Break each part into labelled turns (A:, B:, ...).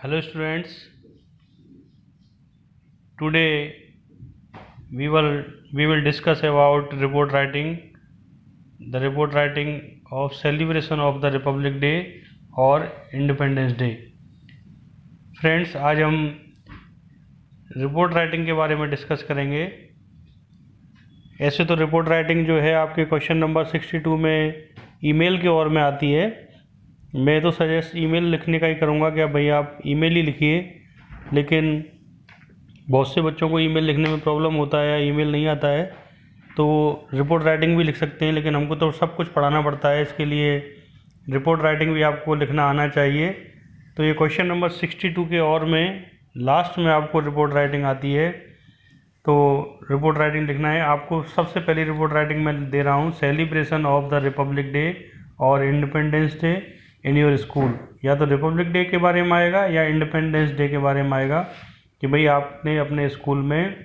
A: Hello students, today we will discuss about report writing, the report writing of celebration of the Republic Day और Independence Day. Friends, आज हम report writing के बारे में discuss करेंगे। ऐसे तो रिपोर्ट राइटिंग जो है आपके क्वेश्चन नंबर 62 में ईमेल की ओर में आती है। मैं तो सजेस्ट ईमेल लिखने का ही करूँगा कि भाई आप ईमेल ही लिखिए, लेकिन बहुत से बच्चों को ईमेल लिखने में प्रॉब्लम होता है या ईमेल नहीं आता है, तो रिपोर्ट राइटिंग भी लिख सकते हैं, लेकिन हमको तो सब कुछ पढ़ाना पड़ता है, इसके लिए रिपोर्ट राइटिंग भी आपको लिखना आना चाहिए। तो ये क्वेश्चन नंबर 62 के और में लास्ट में आपको रिपोर्ट राइटिंग आती है, तो रिपोर्ट राइटिंग लिखना है आपको। सबसे पहली रिपोर्ट राइटिंग मैं दे रहा हूँ, celebration of the Republic Day और Independence Day in your school. या तो रिपब्लिक डे के बारे में आएगा या इंडिपेंडेंस डे के बारे में आएगा कि भाई आपने अपने स्कूल में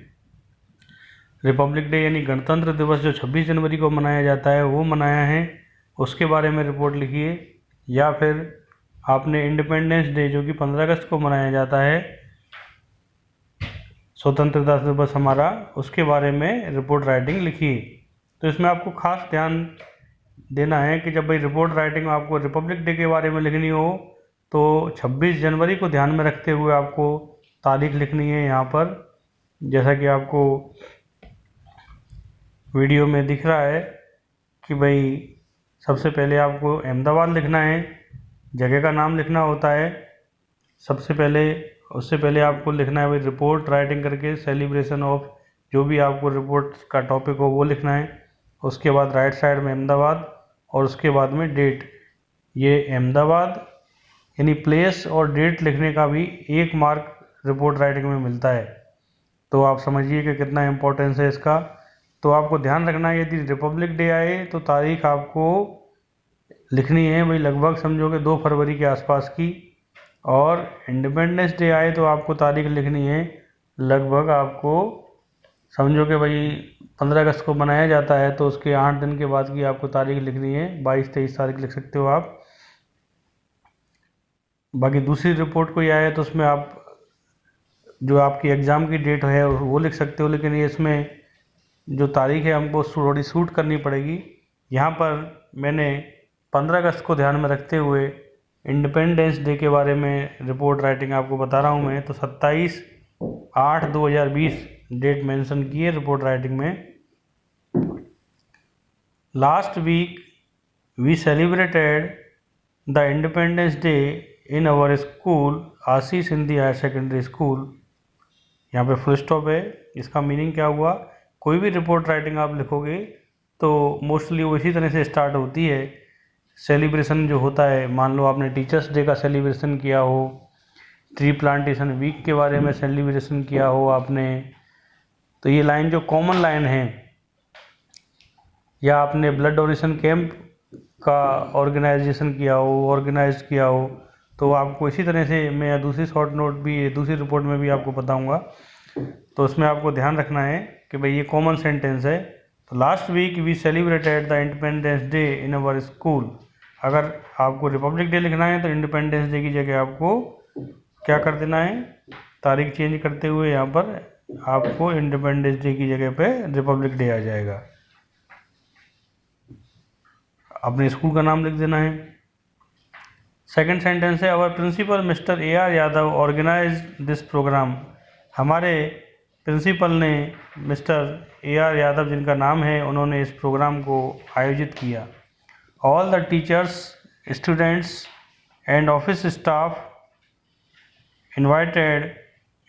A: रिपब्लिक डे यानी गणतंत्र दिवस जो 26 जनवरी को मनाया जाता है वो मनाया है, उसके बारे में रिपोर्ट लिखिए। या फिर आपने इंडिपेंडेंस डे जो कि 15 अगस्त को मनाया जाता है, स्वतंत्रता दिवस हमारा, उसके बारे में रिपोर्ट राइटिंग लिखिए। तो इसमें आपको खास ध्यान देना है कि जब भाई रिपोर्ट राइटिंग आपको रिपब्लिक डे के बारे में लिखनी हो तो 26 जनवरी को ध्यान में रखते हुए आपको तारीख लिखनी है। यहाँ पर जैसा कि आपको वीडियो में दिख रहा है कि भाई सबसे पहले आपको अहमदाबाद लिखना है, जगह का नाम लिखना होता है सबसे पहले। उससे पहले आपको लिखना है भाई रिपोर्ट राइटिंग करके सेलिब्रेशन ऑफ, जो भी आपको रिपोर्ट का टॉपिक हो वो लिखना है। उसके बाद राइट साइड में अहमदाबाद और उसके बाद में डेट। ये अहमदाबाद यानी प्लेस और डेट लिखने का भी 1 मार्क रिपोर्ट राइटिंग में मिलता है। तो आप समझिए कि कितना इम्पोर्टेंस है इसका। तो आपको ध्यान रखना है, यदि रिपब्लिक डे आए तो तारीख आपको लिखनी है भाई लगभग समझो कि 2 फरवरी के आसपास की, और इंडिपेंडेंस डे आए तो आपको तारीख लिखनी है लगभग आपको समझो कि भाई 15 अगस्त को मनाया जाता है तो उसके 8 दिन के बाद की आपको तारीख लिखनी है, 22-23 तारीख लिख सकते हो आप। बाकी दूसरी रिपोर्ट कोई आए तो उसमें आप जो आपकी एग्ज़ाम की डेट है वो लिख सकते हो, लेकिन ये इसमें जो तारीख है हमको थोड़ी सूट करनी पड़ेगी। यहाँ पर मैंने 15 अगस्त को ध्यान में रखते हुए इंडिपेंडेंस डे के बारे में रिपोर्ट राइटिंग आपको बता रहा हूँ मैं, तो 27/8/2020 डेट मेंशन की है रिपोर्ट राइटिंग में। Last week we celebrated the Independence Day in our school Ashish Hindi higher secondary school. यहाँ पे फुल स्टॉप है। इसका मीनिंग क्या हुआ, कोई भी रिपोर्ट राइटिंग आप लिखोगे तो मोस्टली वो इसी तरह से स्टार्ट होती है। सेलिब्रेशन जो होता है, मान लो आपने टीचर्स डे का सेलिब्रेशन किया हो, ट्री प्लांटेशन वीक के बारे में सेलिब्रेशन किया हो आपने, तो ये लाइन जो कॉमन लाइन है, या आपने ब्लड डोनेशन कैंप का ऑर्गेनाइज किया हो, तो आपको इसी तरह से मैं दूसरी शॉर्ट नोट भी दूसरी रिपोर्ट में भी आपको बताऊंगा। तो उसमें आपको ध्यान रखना है कि भाई ये कॉमन सेंटेंस है। तो last week we celebrated the Independence Day in our school. अगर आपको रिपब्लिक डे लिखना है तो इंडिपेंडेंस डे की जगह आपको क्या कर देना है, तारीख चेंज करते हुए यहाँ पर आपको इंडिपेंडेंस डे की जगह पे रिपब्लिक डे आ जाएगा। अपने स्कूल का नाम लिख देना है। सेकंड सेंटेंस है, our principal mister AR Yadav organise this programme. हमारे प्रिंसिपल ने मिस्टर AR यादव जिनका नाम है, उन्होंने इस प्रोग्राम को आयोजित किया। All the teachers, students and office staff invited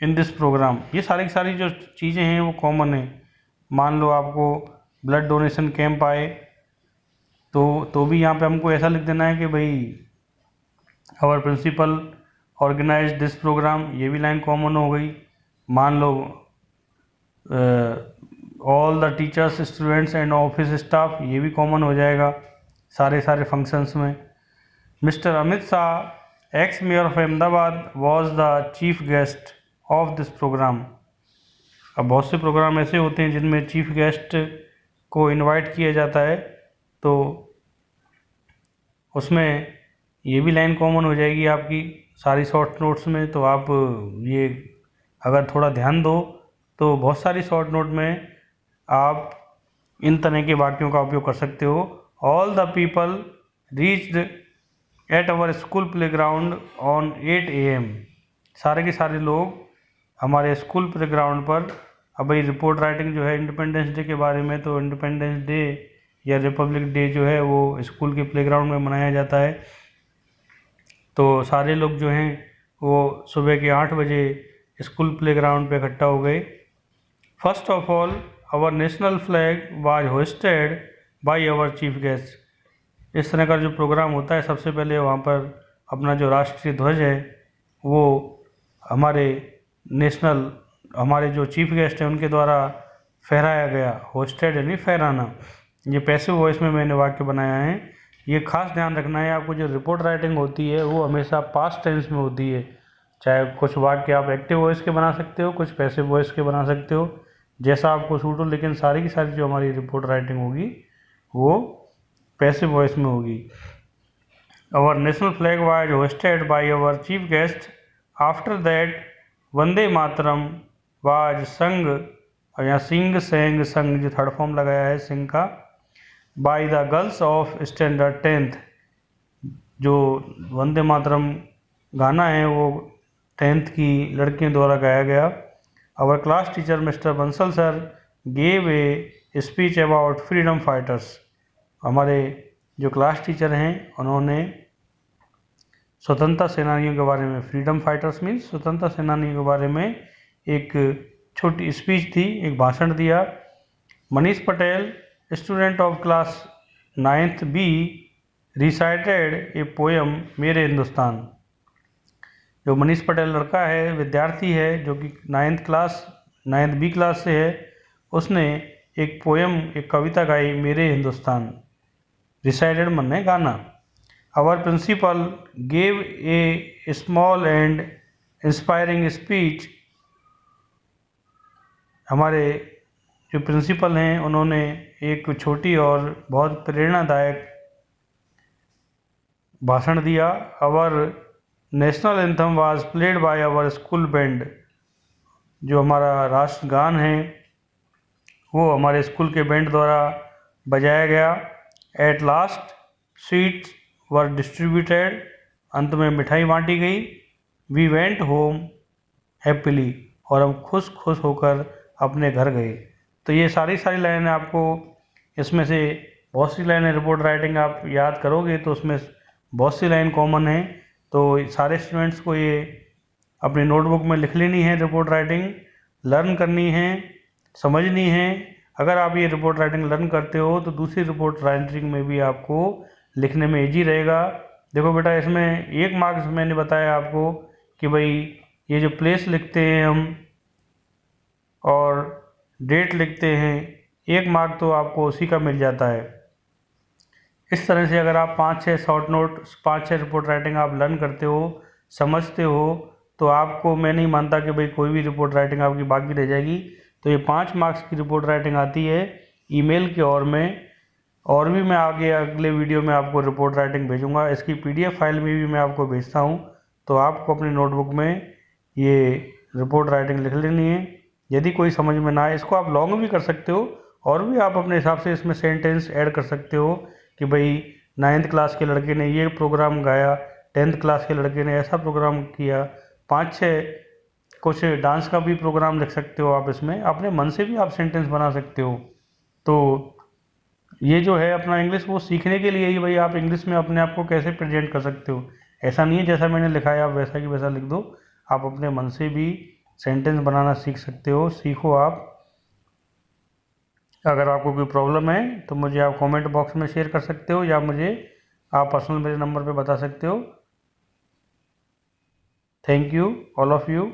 A: in this programme. ये सारी की सारी जो चीज़ें हैं वो कॉमन है। मान लो आपको ब्लड डोनेशन कैंप आए तो भी यहाँ पे हमको ऐसा लिख देना है कि भाई our principal organise this programme, ये भी लाइन कॉमन हो गई। मान लो all the teachers, students and office staff, ये भी कॉमन हो जाएगा सारे फंक्शंस में। Mister Amit Shah, ex mayor of Ahmedabad, was the chief guest of this programme. अब बहुत से प्रोग्राम ऐसे होते हैं जिनमें चीफ गेस्ट को इनवाइट किया जाता है, तो उसमें ये भी लाइन कॉमन हो जाएगी आपकी सारी शॉर्ट नोट्स में। तो आप ये अगर थोड़ा ध्यान दो तो बहुत सारी शॉर्ट नोट में आप इन तरह के वाक्यों का उपयोग कर सकते हो। All the people reached at our school playground on 8 AM। सारे के सारे लोग हमारे स्कूल प्लेग्राउंड पर। अब भाई रिपोर्ट राइटिंग जो है इंडिपेंडेंस डे के बारे में, तो इंडिपेंडेंस डे या रिपब्लिक डे जो है वो स्कूल के प्लेग्राउंड में मनाया जाता है। तो सारे लोग जो हैं वो सुबह के 8 बजे स्कूल प्लेग्राउंड पे इकट्ठा हो गए। First of all our national flag was hosted by our chief guest. इस तरह का जो प्रोग्राम होता है, सबसे पहले वहाँ पर अपना जो राष्ट्रीय ध्वज है वो हमारे हमारे जो चीफ गेस्ट हैं उनके द्वारा फहराया गया। होस्टेड यानी फहराना। ये पैसिव वॉइस में मैंने वाक्य बनाया है। ये खास ध्यान रखना है आपको, जो रिपोर्ट राइटिंग होती है वो हमेशा पास्ट टेंस में होती है। चाहे कुछ वाक्य आप एक्टिव वॉइस के बना सकते हो, कुछ पैसिव वॉइस के बना सकते हो, जैसा आपको सूट हो, लेकिन सारी की सारी जो हमारी रिपोर्ट राइटिंग होगी वो पैसिव वॉइस में होगी। Our national flag was hosted by our chief guest. After that Vande Mataram was sung, और यहाँ सिंग सेंग संग जो थर्ड फॉर्म लगाया है सिंग का, by the girls of standard 10th। जो वंदे मातरम गाना है वो 10th की लड़कियों द्वारा गाया गया। Our class teacher mister Bansal sir gave a speech about freedom fighters. हमारे जो क्लास टीचर हैं उन्होंने स्वतंत्रता सेनानियों के बारे में, फ्रीडम फाइटर्स मीन्स स्वतंत्रता सेनानियों के बारे में एक छोटी स्पीच थी, एक भाषण दिया। Manish Patel student of class 9th B recited a poem मेरे हिंदुस्तान। जो मनीष पटेल लड़का है, विद्यार्थी है, जो कि 9th B क्लास से है, उसने एक पोएम, एक कविता गाई, मेरे हिंदुस्तान। रिसाइटेड मन्ने गाना। Our principal gave a small and inspiring speech. हमारे जो प्रिंसिपल हैं उन्होंने एक छोटी और बहुत प्रेरणादायक भाषण दिया। Our national anthem was played by our school band. जो हमारा राष्ट्रगान है वो हमारे स्कूल के बैंड द्वारा बजाया गया। At last sweets were distributed. अंत में मिठाई बांटी गई। We went home happily. और हम खुश होकर अपने घर गए। तो ये सारी लाइनें आपको, इसमें से बहुत सी लाइनें रिपोर्ट राइटिंग आप याद करोगे तो उसमें बहुत सी लाइन कॉमन है। तो सारे स्टूडेंट्स को ये अपनी नोटबुक में लिख लेनी है, रिपोर्ट राइटिंग लर्न करनी है, समझनी है। अगर आप ये रिपोर्ट राइटिंग लर्न करते हो तो दूसरी रिपोर्ट राइटिंग में भी आपको लिखने में ईजी रहेगा। देखो बेटा, इसमें 1 मार्क्स मैंने बताया आपको कि भाई ये जो प्लेस लिखते हैं हम और डेट लिखते हैं, 1 मार्क तो आपको उसी का मिल जाता है। इस तरह से अगर आप 5-6 शॉर्ट नोट, 5-6 रिपोर्ट राइटिंग आप लर्न करते हो, समझते हो, तो आपको, मैं नहीं मानता कि भाई कोई भी रिपोर्ट राइटिंग आपकी बाकी रह जाएगी। तो ये 5 मार्क्स की रिपोर्ट राइटिंग आती है ईमेल के और भी मैं आगे अगले वीडियो में आपको रिपोर्ट राइटिंग भेजूँगा। इसकी PDF फाइल में भी मैं आपको भेजता हूँ। तो आपको अपनी नोटबुक में ये रिपोर्ट राइटिंग लिख लेनी है। यदि कोई समझ में ना आए, इसको आप लॉन्ग भी कर सकते हो और भी आप अपने हिसाब से इसमें सेंटेंस ऐड कर सकते हो कि भाई 9th क्लास के लड़के ने ये प्रोग्राम गाया, 10th क्लास के लड़के ने ऐसा प्रोग्राम किया। 5-6 कुछ डांस का भी प्रोग्राम लिख सकते हो आप। इसमें अपने मन से भी आप सेंटेंस बना सकते हो। तो ये जो है अपना इंग्लिश, वो सीखने के लिए ही, भाई आप इंग्लिश में अपने आप को कैसे प्रेजेंट कर सकते हो। ऐसा नहीं है जैसा मैंने लिखा है आप वैसा की वैसा लिख दो। आप अपने मन से भी सेंटेंस बनाना सीख सकते हो। सीखो आप। अगर आपको कोई प्रॉब्लम है तो मुझे आप कमेंट बॉक्स में शेयर कर सकते हो या मुझे आप पर्सनल मेरे नंबर पे बता सकते हो। Thank you all of you.